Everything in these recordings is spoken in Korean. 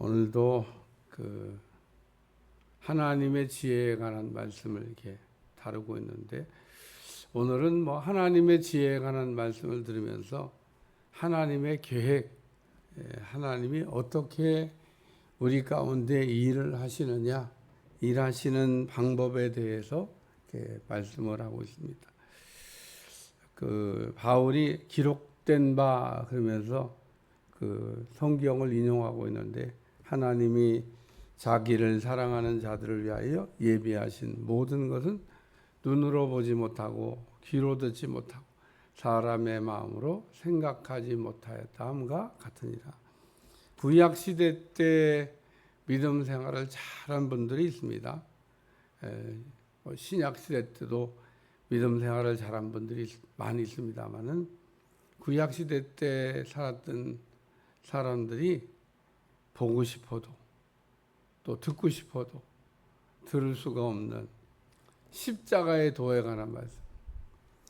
오늘도 하나님의 지혜에 관한 말씀을 이렇게 다루고 있는데, 오늘은 하나님의 지혜에 관한 말씀을 들으면서 하나님의 계획, 하나님이 어떻게 우리 가운데 일을 하시느냐, 일하시는 방법에 대해서 이렇게 말씀을 하고 있습니다. 바울이 기록된 바 그러면서 성경을 인용하고 있는데, 하나님이 자기를 사랑하는 자들을 위하여 예비하신 모든 것은 눈으로 보지 못하고 귀로 듣지 못하고 사람의 마음으로 생각하지 못하였다함과 같으니라. 구약 시대 때 믿음 생활을 잘한 분들이 있습니다. 신약 시대 때도 믿음 생활을 잘한 분들이 많이 있습니다만은, 구약 시대 때 살았던 사람들이 보고 싶어도 또 듣고 싶어도 들을 수가 없는 십자가의 도에 관한 말씀.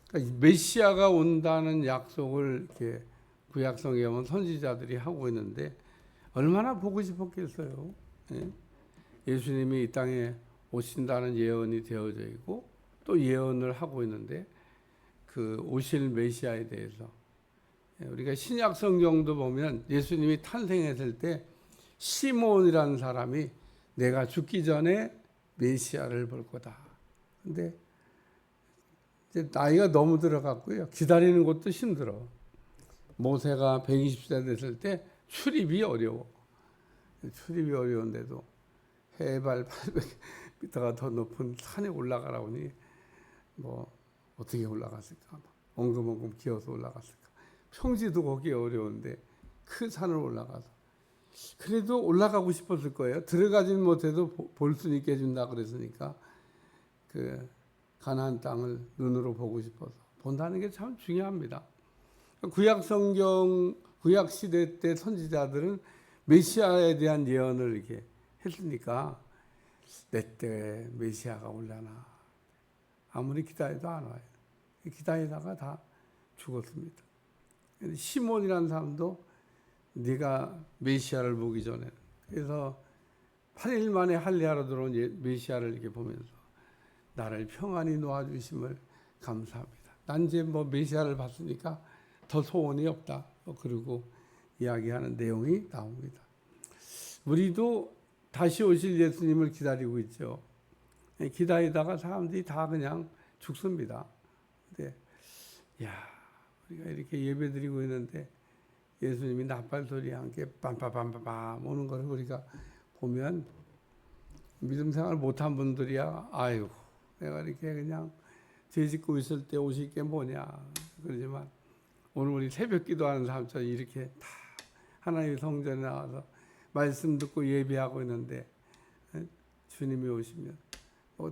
그러니까 메시아가 온다는 약속을 이렇게 구약성에 보면 선지자들이 하고 있는데, 얼마나 보고 싶었겠어요. 예수님이 이 땅에 오신다는 예언이 되어져 있고 또 예언을 하고 있는데, 그 오실 메시아에 대해서 우리가 신약 성경도 보면 예수님이 탄생했을 때 시몬이라는 사람이 내가 죽기 전에 메시아를 볼 거다. 근데 이제 나이가 너무 들어갔고요. 기다리는 것도 힘들어. 모세가 120세 됐을 때 출입이 어려워. 출입이 어려운데도 해발 800m가 더 높은 산에 올라가라 하니 어떻게 올라갔을까? 엉금엉금 기어서 올라갔을까? 평지도 거기 어려운데 큰 산을 올라가서, 그래도 올라가고 싶었을 거예요. 들어가지는 못해도 볼 수 있게 해준다 그랬으니까 가나안 땅을 눈으로 보고 싶어서 본다는 게 참 중요합니다. 구약 성경, 구약 시대 때 선지자들은 메시아에 대한 예언을 이렇게 했으니까 내 때 메시아가 올라나, 아무리 기다려도 안 와요. 기다리다가 다 죽었습니다. 시몬이라는 사람도 네가 메시아를 보기 전에, 그래서 8일 만에 할례하러 들어온 메시아를 이렇게 보면서 나를 평안히 놓아주심을 감사합니다. 난 이제 메시아를 봤으니까 더 소원이 없다. 그리고 이야기하는 내용이 나옵니다. 우리도 다시 오실 예수님을 기다리고 있죠. 기다리다가 사람들이 다 그냥 죽습니다. 근데 우리가 이렇게 예배드리고 있는데 예수님이 나팔소리와 함께 빰빰빰빰 오는 걸 우리가 보면, 믿음 생활 못한 분들이야 아유 내가 이렇게 그냥 죄 짓고 있을 때 오실 게 뭐냐 그러지만, 오늘 우리 새벽 기도하는 사람처럼 이렇게 다 하나님의 성전에 나와서 말씀 듣고 예배하고 있는데, 주님이 오시면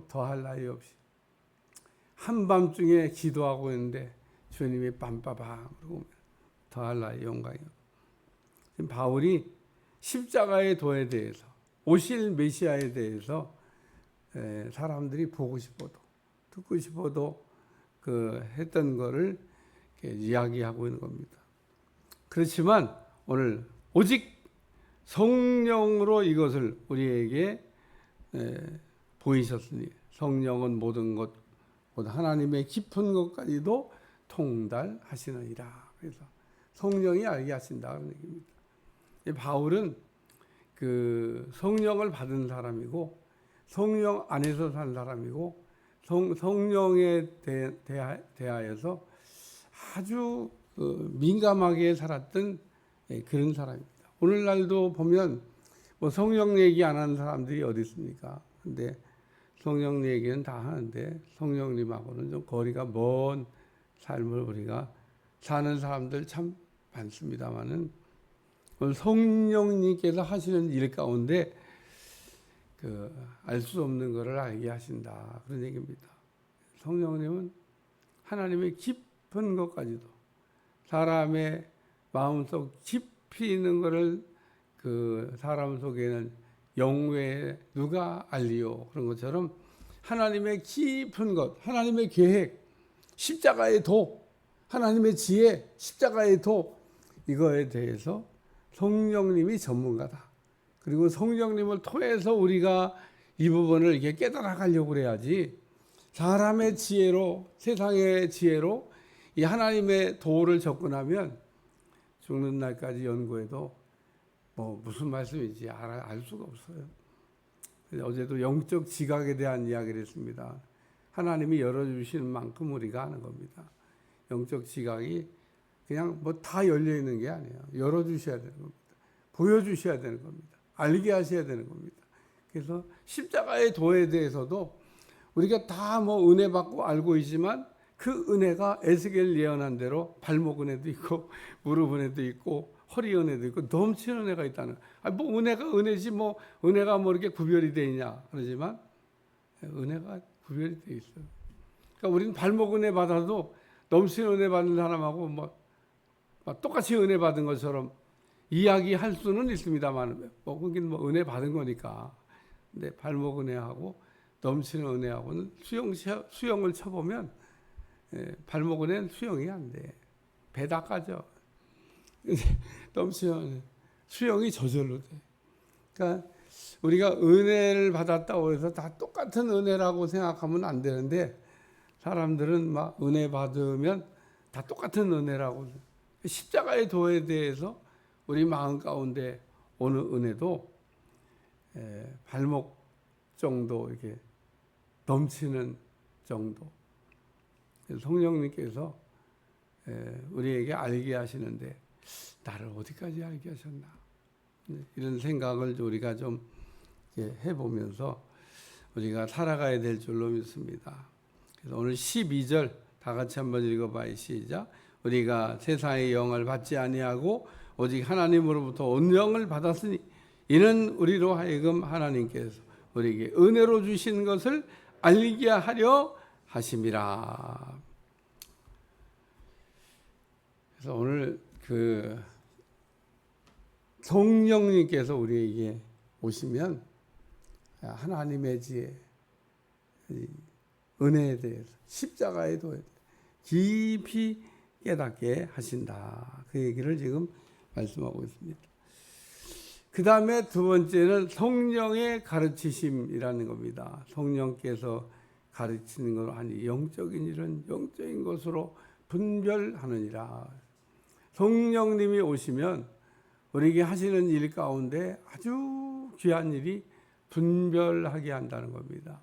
더할 나위 없이 한밤중에 기도하고 있는데 주님이 빰빠밤 그러고 더할 나위 영광이요. 지금 바울이 십자가의 도에 대해서, 오실 메시아에 대해서 사람들이 보고 싶어도 듣고 싶어도 했던 거를 이야기하고 있는 겁니다. 그렇지만 오늘 오직 성령으로 이것을 우리에게 보이셨으니, 성령은 모든 것, 곧 하나님의 깊은 것까지도 통달하시느니라. 그래서 성령이 알게 하신다는 얘기입니다. 바울은 성령을 받은 사람이고 성령 안에서 산 사람이고 성령에 대하여서 아주 민감하게 살았던 그런 사람입니다. 오늘날도 보면 성령 얘기 안 하는 사람들이 어디 있습니까? 근데 성령 얘기는 다 하는데 성령님하고는 좀 거리가 먼 삶을 우리가 사는 사람들 참 많습니다만은, 성령님께서 하시는 일 가운데 알 수 없는 것을 알게 하신다, 그런 얘기입니다. 성령님은 하나님의 깊은 것까지도, 사람의 마음속 깊이 있는 것을 사람 속에는 영외에 누가 알리요, 그런 것처럼 하나님의 깊은 것, 하나님의 계획, 십자가의 도, 하나님의 지혜, 십자가의 도, 이거에 대해서 성령님이 전문가다, 그리고 성령님을 통해서 우리가 이 부분을 이렇게 깨달아 가려고 그래야지, 사람의 지혜로, 세상의 지혜로 이 하나님의 도를 접근하면 죽는 날까지 연구해도 뭐 무슨 말씀인지 알 수가 없어요. 어제도 영적 지각에 대한 이야기를 했습니다. 하나님이 열어주시는 만큼 우리가 하는 겁니다. 영적 지각이 그냥 뭐 다 열려 있는 게 아니에요. 열어주셔야 되는 겁니다. 보여주셔야 되는 겁니다. 알게 하셔야 되는 겁니다. 그래서 십자가의 도에 대해서도 우리가 다 뭐 은혜 받고 알고 있지만 그 은혜가 에스겔 예언한 대로 발목 은혜도 있고 무릎 은혜도 있고 허리 은혜도 있고 넘치는 은혜가 있다는 거예요. 뭐 은혜가 은혜지 뭐 은혜가 뭐 이렇게 구별이 돼 있냐 그러지만 은혜가 구별이 돼 있어요. 그러니까 우리는 발목 은혜 받아도 넘치는 은혜 받는 사람하고 뭐 똑같이 은혜 받은 것처럼 이야기할 수는 있습니다만 뭐 그긴 뭐 은혜 받은 거니까. 근데 발목 은혜하고 넘치는 은혜하고는 수영을 쳐보면 발목 은혜는 수영이 안 돼. 배 닦아져. 넘치는 은혜. 수영이 저절로 돼. 그러니까 우리가 은혜를 받았다고 해서 다 똑같은 은혜라고 생각하면 안 되는데, 사람들은 막 은혜 받으면 다 똑같은 은혜라고. 십자가의 도에 대해서 우리 마음 가운데 오는 은혜도 발목 정도 이렇게 넘치는 정도. 성령님께서 우리에게 알게 하시는데 나를 어디까지 알게 하셨나, 이런 생각을 우리가 좀 해보면서 우리가 살아가야 될 줄로 믿습니다. 그래서 오늘 12절 다 같이 한번 읽어봐요. 시작. 우리가 세상의 영을 받지 아니하고 오직 하나님으로부터 온영을 받았으니 이는 우리로 하여금 하나님께서 우리에게 은혜로 주신 것을 알게 하려 하심이라. 그래서 오늘 성령님께서 우리에게 오시면 하나님의 지혜, 은혜에 대해서, 십자가의 도에 대해서 깊이 깨닫게 하신다. 그 얘기를 지금 말씀하고 있습니다. 그 다음에 두 번째는 성령의 가르치심이라는 겁니다. 성령께서 가르치는 건 아니 영적인 일은 영적인 것으로 분별하느니라. 성령님이 오시면 우리에게 하시는 일 가운데 아주 귀한 일이 분별하게 한다는 겁니다.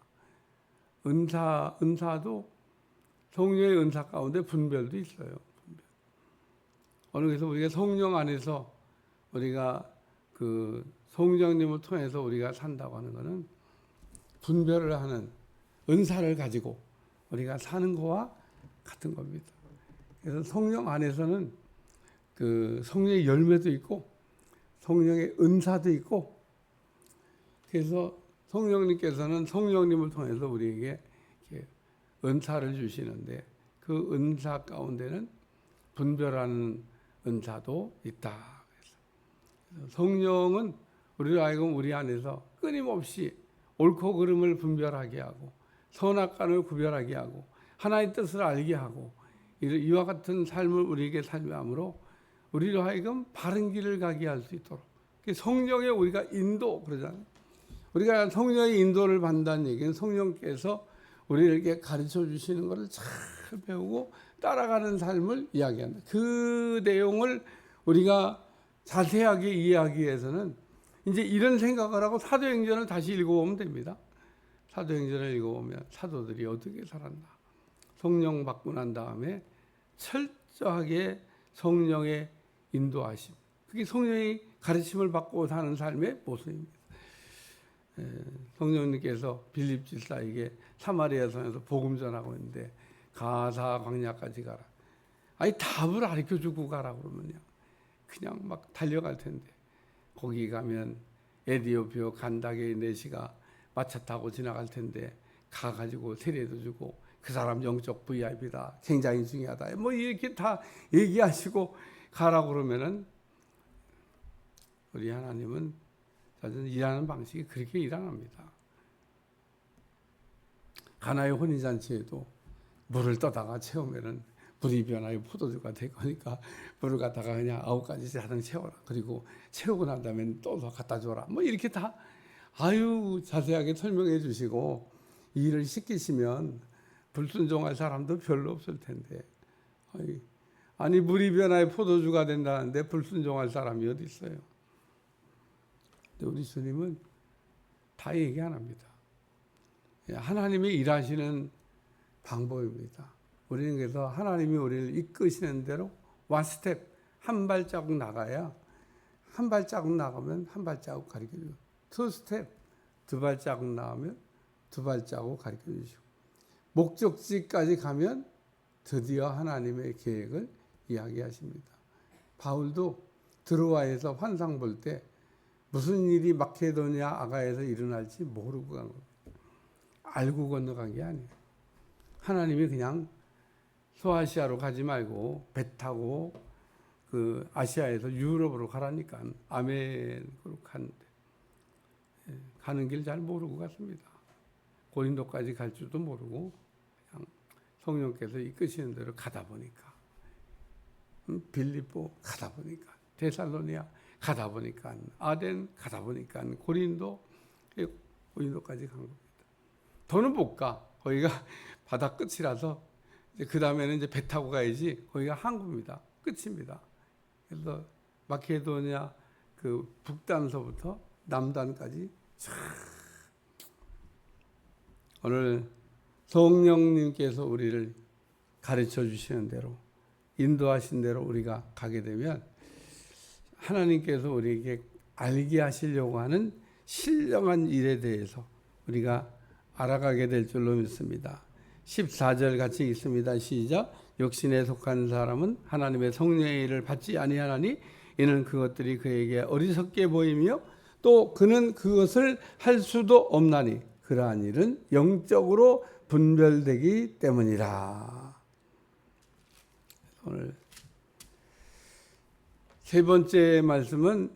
은사도 성령의 은사 가운데 분별도 있어요. 어느 그래서 우리가 성령 안에서 우리가 그 성령님을 통해서 우리가 산다고 하는 것은 분별을 하는 은사를 가지고 우리가 사는 거와 같은 겁니다. 그래서 성령 안에서는 그 성령의 열매도 있고 성령의 은사도 있고, 그래서 성령님께서는 성령님을 통해서 우리에게 이렇게 은사를 주시는데 그 은사 가운데는 분별하는 은사도 있다. 그래서 성령은 우리로 하여금 우리 안에서 끊임없이 옳고 그름을 분별하게 하고 선악간을 구별하게 하고 하나의 뜻을 알게 하고 이와 같은 삶을 우리에게 살게 함으로 우리로 하여금 바른 길을 가게 할 수 있도록 성령의 우리가 인도 그러잖아요. 우리가 성령의 인도를 받는다는 얘기는 성령께서 우리에게 가르쳐 주시는 것을 잘 배우고 따라가는 삶을 이야기한다. 그 내용을 우리가 자세하게 이해하기 위해서는 이제 이런 생각을 하고 사도행전을 다시 읽어보면 됩니다. 사도행전을 읽어보면 사도들이 어떻게 살았나. 성령 받고 난 다음에 철저하게 성령의 인도하심. 그게 성령의 가르침을 받고 사는 삶의 모습입니다. 성령님께서 빌립 집사에게 사마리아 성에서 복음 전하고 있는데 가사 광야까지 가라. 아니 답을 가르쳐주고 가라 그러면요. 그냥 막 달려갈 텐데 거기 가면 에디오피아 간다게 내시가 마차 타고 지나갈 텐데 가가지고 세례도 주고 그 사람 영적 VIP다. 굉장히 중요하다. 뭐 이렇게 다 얘기하시고 가라고 그러면은 우리 하나님은 사실 일하는 방식이 그렇게 일 안 합니다. 가나의 혼인잔치에도 물을 떠다가 채우면은 불이 변하여 포도주가 될 거니까 물을 갖다가 그냥 9가지 자동 채워라. 그리고 채우고 난 다음에 또 더 갖다 줘라. 뭐 이렇게 다 아유 자세하게 설명해 주시고 이 일을 시키시면 불순종할 사람도 별로 없을 텐데 아니 물이 변하여 포도주가 된다는데 불순종할 사람이 어디 있어요? 우리 주님은 다 얘기 안 합니다. 하나님이 일하시는 방법입니다. 우리는 그래서 하나님이 우리를 이끄시는 대로 one step, 한 발자국 나가야 한 발자국 나가면 한 발자국 가르쳐주고 two step, 두 발자국 나가면 두 발자국 가르쳐주시고 목적지까지 가면 드디어 하나님의 계획을 이야기하십니다. 바울도 드로아에서 환상 볼 때 무슨 일이 마케도냐 아가에서 일어날지 모르고 간 겁니다. 알고 건너간 게 아니에요. 하나님이 그냥 소아시아로 가지 말고 배 타고 그 아시아에서 유럽으로 가라니까 아멘으로 갔는데 가는 길 잘 모르고 갔습니다. 고린도까지 갈 줄도 모르고 그냥 성령께서 이끄시는 대로 가다 보니까 빌립보 가다 보니까 데살로니아 가다 보니까 아덴 가다 보니까 고린도까지 간 겁니다. 더는 못 가. 거기가 바다 끝이라서 그 다음에는 이제 배 타고 가야지. 거기가 항구입니다. 끝입니다. 그래서 마케도니아 그 북단서부터 남단까지 쫙. 오늘 성령님께서 우리를 가르쳐 주시는 대로 인도하신 대로 우리가 가게 되면 하나님께서 우리에게 알게 하시려고 하는 신령한 일에 대해서 우리가 알아가게 될 줄로 믿습니다. 14절 같이 읽습니다. 시작. 육신에 속한 사람은 하나님의 성령의 일을 받지 아니하나니 이는 그것들이 그에게 어리석게 보이며 또 그는 그것을 할 수도 없나니 그러한 일은 영적으로 분별되기 때문이라. 오늘 세 번째 말씀은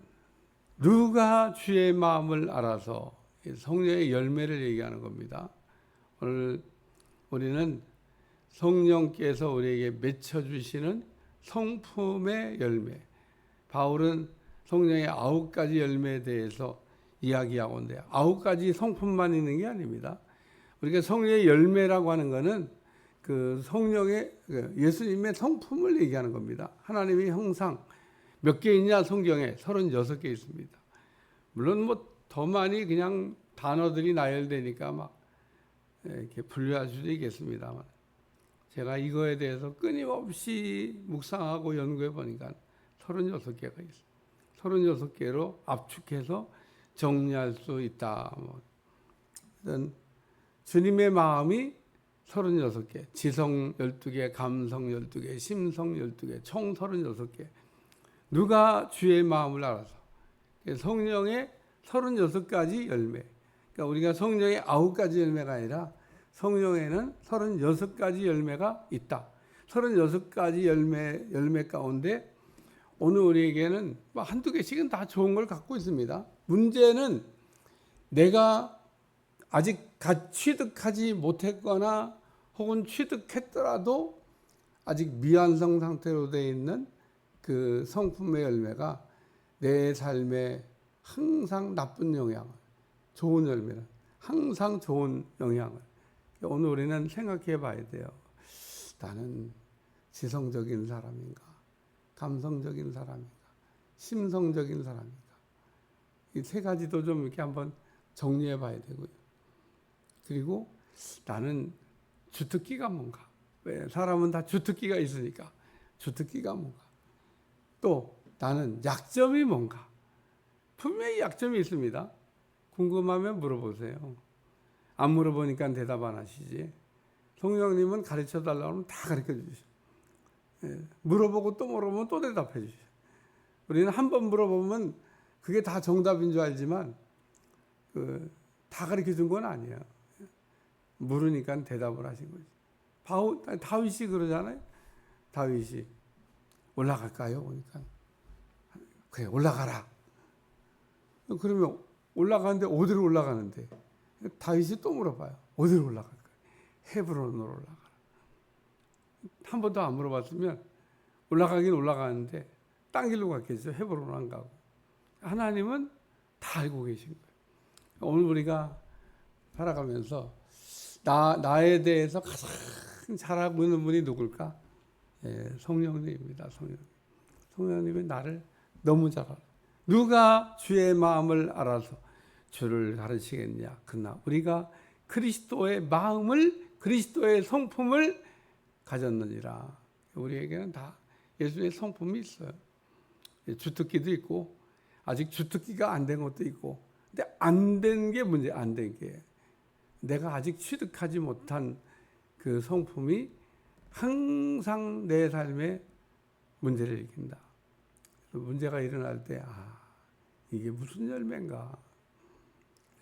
누가 주의 마음을 알아서 성령의 열매를 얘기하는 겁니다. 오늘 우리는 성령께서 우리에게 맺혀주시는 성품의 열매, 바울은 성령의 9가지 열매에 대해서 이야기하고 있는데 9가지 성품만 있는 게 아닙니다. 우리가 성령의 열매라고 하는 것은 그 성령의 예수님의 성품을 얘기하는 겁니다. 하나님의 형상 몇 개 있냐? 성경에 36개 있습니다. 물론 뭐 더 많이 그냥 단어들이 나열되니까 막 이렇게 분류할 수도 있겠습니다만 제가 이거에 대해서 끊임없이 묵상하고 연구해 보니까 36개가 있어요. 36개로 압축해서 정리할 수 있다. 주님의 마음이 36개, 지성 12개, 감성 12개, 심성 12개, 총 36개. 누가 주의 마음을 알아서 성령의 36가지 열매. 그러니까 우리가 성령의 9가지 열매가 아니라 성령에는 36가지 열매가 있다. 36가지 열매 가운데 오늘 우리에게는 한두 개씩은 다 좋은 걸 갖고 있습니다. 문제는 내가 아직 취득하지 못했거나 혹은 취득했더라도 아직 미완성 상태로 되어 있는 그 성품의 열매가 내 삶에 항상 나쁜 영향을, 좋은 열매는 항상 좋은 영향을. 오늘 우리는 생각해 봐야 돼요. 나는 지성적인 사람인가? 감성적인 사람인가? 심성적인 사람인가? 이 세 가지도 좀 이렇게 한번 정리해 봐야 되고요. 그리고 나는 주특기가 뭔가? 왜? 사람은 다 주특기가 있으니까. 주특기가 뭔가? 또 나는 약점이 뭔가? 분명히 약점이 있습니다. 궁금하면 물어보세요. 안 물어보니까 대답 안 하시지. 성령님은 가르쳐 달라고 하면 다 가르쳐 주시죠. 물어보고 또 물어보면 또 대답해 주시죠. 우리는 한 번 물어보면 그게 다 정답인 줄 알지만 다 가르쳐 준 건 아니에요. 물으니까 대답을 하신 거지. 다윗이 그러잖아요. 다윗이 올라갈까요? 그러니까 그래 올라가라. 그러면 올라가는데 어디로 올라가는데? 다윗이 또 물어봐요. 어디로 올라갈까요? 헤브론으로 올라가라. 한 번도 안 물어봤으면 올라가긴 올라가는데 딴 길로 갔겠죠. 헤브론은 안 가고. 하나님은 다 알고 계신 거예요. 오늘 우리가 살아가면서 나에 대해서 가장 잘 알고 있는 분이 누굴까? 성령님입니다. 성령님이 나를 너무 잘 알아요. 누가 주의 마음을 알아서 주를 가르치겠냐? 그러나 우리가 그리스도의 마음을, 그리스도의 성품을 가졌느니라. 우리에게는 다 예수의 성품이 있어요. 주특기도 있고 아직 주특기가 안 된 것도 있고, 근데 안 된 게 문제. 안 된 게 내가 아직 취득하지 못한 그 성품이 항상 내 삶에 문제를 일으킨다. 문제가 일어날 때 이게 무슨 열매인가.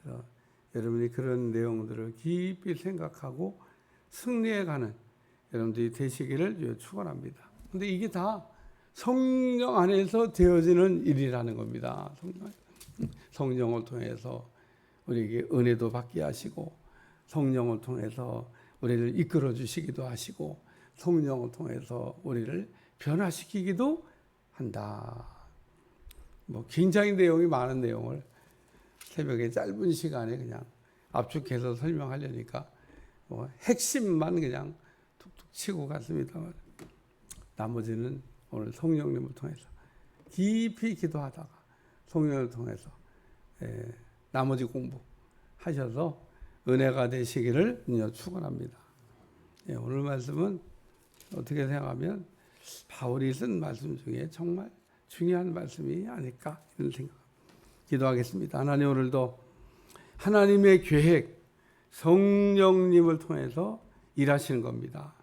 그래서 여러분이 그런 내용들을 깊이 생각하고 승리해가는 여러분들이 되시기를 축원합니다. 근데 이게 다 성령 안에서 되어지는 일이라는 겁니다. 성령을 통해서 우리에게 은혜도 받게 하시고, 성령을 통해서 우리를 이끌어 주시기도 하시고, 성령을 통해서 우리를 변화시키기도 한다. 굉장히 내용이 많은 내용을 새벽에 짧은 시간에 그냥 압축해서 설명하려니까 핵심만 그냥 툭툭 치고 갔습니다만, 나머지는 오늘 성령님을 통해서 깊이 기도하다가 성령을 통해서 나머지 공부하셔서 은혜가 되시기를 축원합니다. 오늘 말씀은 어떻게 생각하면 바울이 쓴 말씀 중에 정말 중요한 말씀이 아닐까 이런 생각. 기도하겠습니다. 하나님, 오늘도 하나님의 계획, 성령님을 통해서 일하시는 겁니다.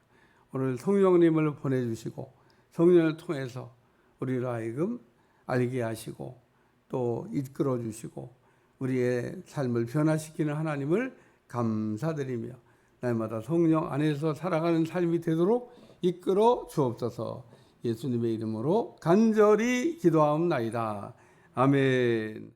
오늘 성령님을 보내주시고 성령을 통해서 우리를 하여금 알게 하시고 또 이끌어 주시고 우리의 삶을 변화시키는 하나님을 감사드리며 날마다 성령 안에서 살아가는 삶이 되도록 이끌어 주옵소서. 예수님의 이름으로 간절히 기도하옵나이다. 아멘.